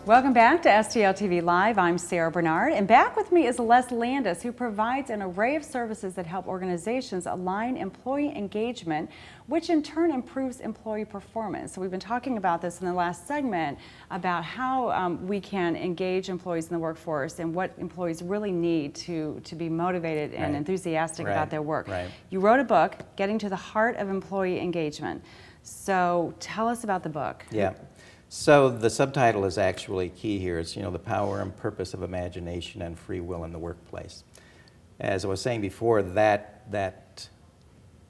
Welcome back to STL TV Live. I'm Sarah Bernard, and back with me is Les Landis, who provides an array of services that help organizations align employee engagement, which in turn improves employee performance. So we've been talking about this in the last segment about how we can engage employees in the workforce and what employees really need to be motivated and enthusiastic about their work. You wrote a book, Getting to the Heart of Employee Engagement. So tell us about the book. Yeah. So the subtitle is actually key here. It's, the power and purpose of imagination and free will in the workplace. As I was saying before, that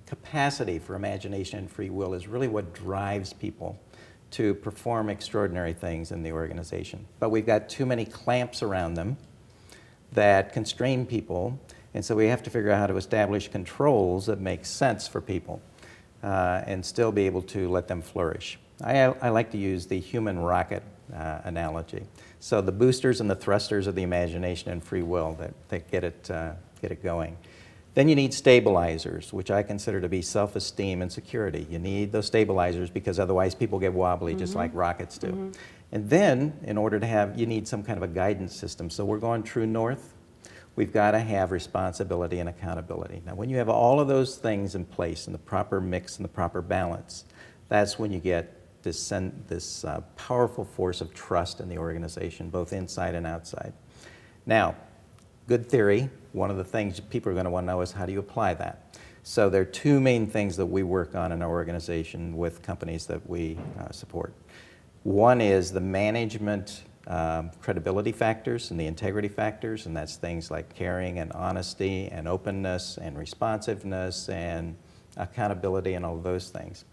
capacity for imagination and free will is really what drives people to perform extraordinary things in the organization. But we've got too many clamps around them that constrain people, and so we have to figure out how to establish controls that make sense for people and still be able to let them flourish. I like to use the human rocket analogy. So the boosters and the thrusters of the imagination and free will that get it going. Then you need stabilizers, which I consider to be self-esteem and security. You need those stabilizers because otherwise people get wobbly, just like rockets do. And then, in order to have, you need some kind of a guidance system. So we're going true north. We've got to have responsibility and accountability. Now, when you have all of those things in place in the proper mix and the proper balance, that's when you get this powerful force of trust in the organization, both inside and outside. Now, good theory, one of the things people are going to want to know is how do you apply that? So there are two main things that we work on in our organization with companies that we support. One is the management credibility factors and the integrity factors, and that's things like caring and honesty and openness and responsiveness and accountability and all of those things.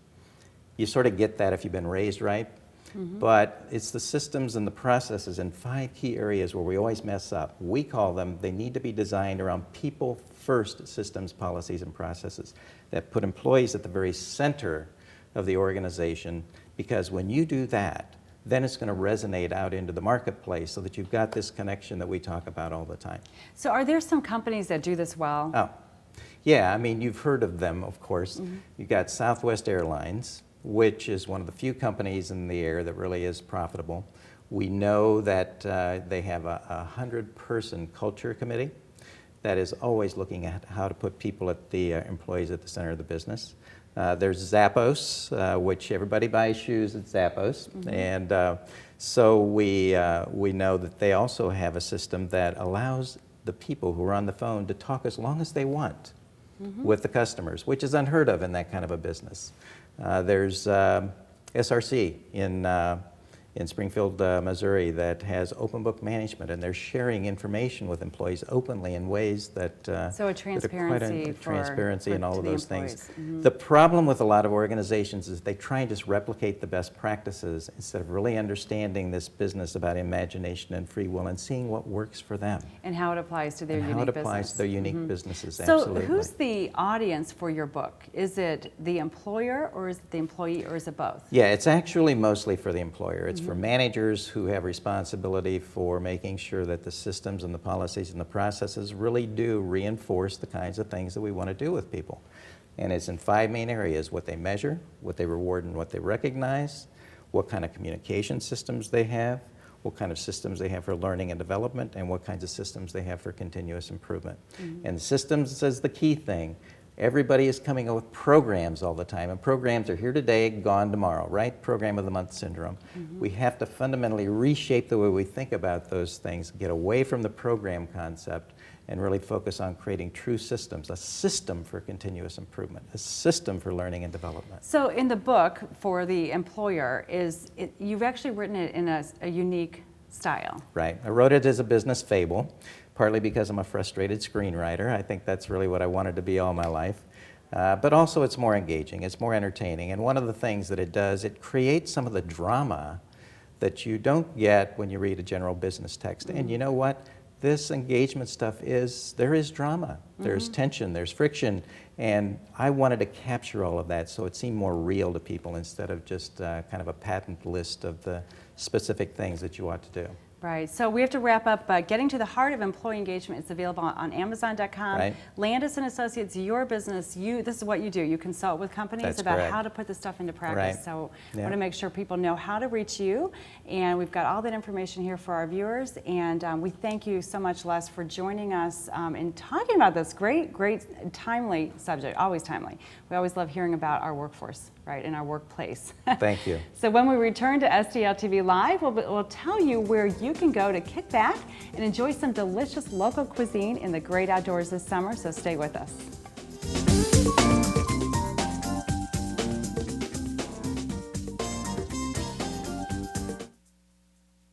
You sort of get that if you've been raised right, but it's the systems and the processes in 5 key areas where we always mess up. We call them, they need to be designed around people-first systems, policies, and processes that put employees at the very center of the organization, because when you do that, then it's going to resonate out into the marketplace so that you've got this connection that we talk about all the time. So are there some companies that do this well? Oh, yeah, I mean, you've heard of them, of course. You've got Southwest Airlines, which is one of the few companies in the air that really is profitable. We know that they have a 100-person culture committee that is always looking at how to put people at the employees at the center of the business. There's Zappos, which everybody buys shoes at Zappos, and so we know that they also have a system that allows the people who are on the phone to talk as long as they want with the customers, which is unheard of in that kind of a business. There's SRC in Springfield, Missouri, that has open book management, and they're sharing information with employees openly in ways that so a transparency transparency and all of those employees. things. The problem with a lot of organizations is they try and just replicate the best practices instead of really understanding this business about imagination and free will and seeing what works for them And how it applies to their unique business. How it applies to their unique businesses, So absolutely. who's the audience for your book? Is it the employer, or is it the employee, or is it both? Yeah, it's actually mostly for the employer. It's for managers who have responsibility for making sure that the systems and the policies and the processes really do reinforce the kinds of things that we want to do with people. And it's in 5 main areas: what they measure, what they reward and what they recognize, what kind of communication systems they have, what kind of systems they have for learning and development, and what kinds of systems they have for continuous improvement. And systems is the key thing. Everybody is coming up with programs all the time, and programs are here today, gone tomorrow, right? Program of the month syndrome. We have to fundamentally reshape the way we think about those things, get away from the program concept, and really focus on creating true systems, a system for continuous improvement, a system for learning and development. So in the book, for the employer, you've actually written it in a unique style. Right. I wrote it as a business fable, partly because I'm a frustrated screenwriter. I think that's really what I wanted to be all my life. But also it's more engaging, it's more entertaining. And one of the things that it does, it creates some of the drama that you don't get when you read a general business text. And you know what? This engagement stuff there is drama. There's tension, there's friction. And I wanted to capture all of that so it seemed more real to people instead of just kind of a patent list of the specific things that you ought to do. Right. So we have to wrap up. Getting to the Heart of Employee Engagement is available on Amazon.com. Right. Landis and Associates, your business. This is what you do. You consult with companies That's about correct. how to put this stuff into practice. Right. So I Yeah. want to make sure people know how to reach you, and we've got all that information here for our viewers. And we thank you so much, Les, for joining us and talking about this great, timely subject. Always timely. We always love hearing about our workforce, right, in our workplace. Thank you. So when we return to STL TV Live, we'll tell you where you can go to kick back and enjoy some delicious local cuisine in the great outdoors this summer, so stay with us.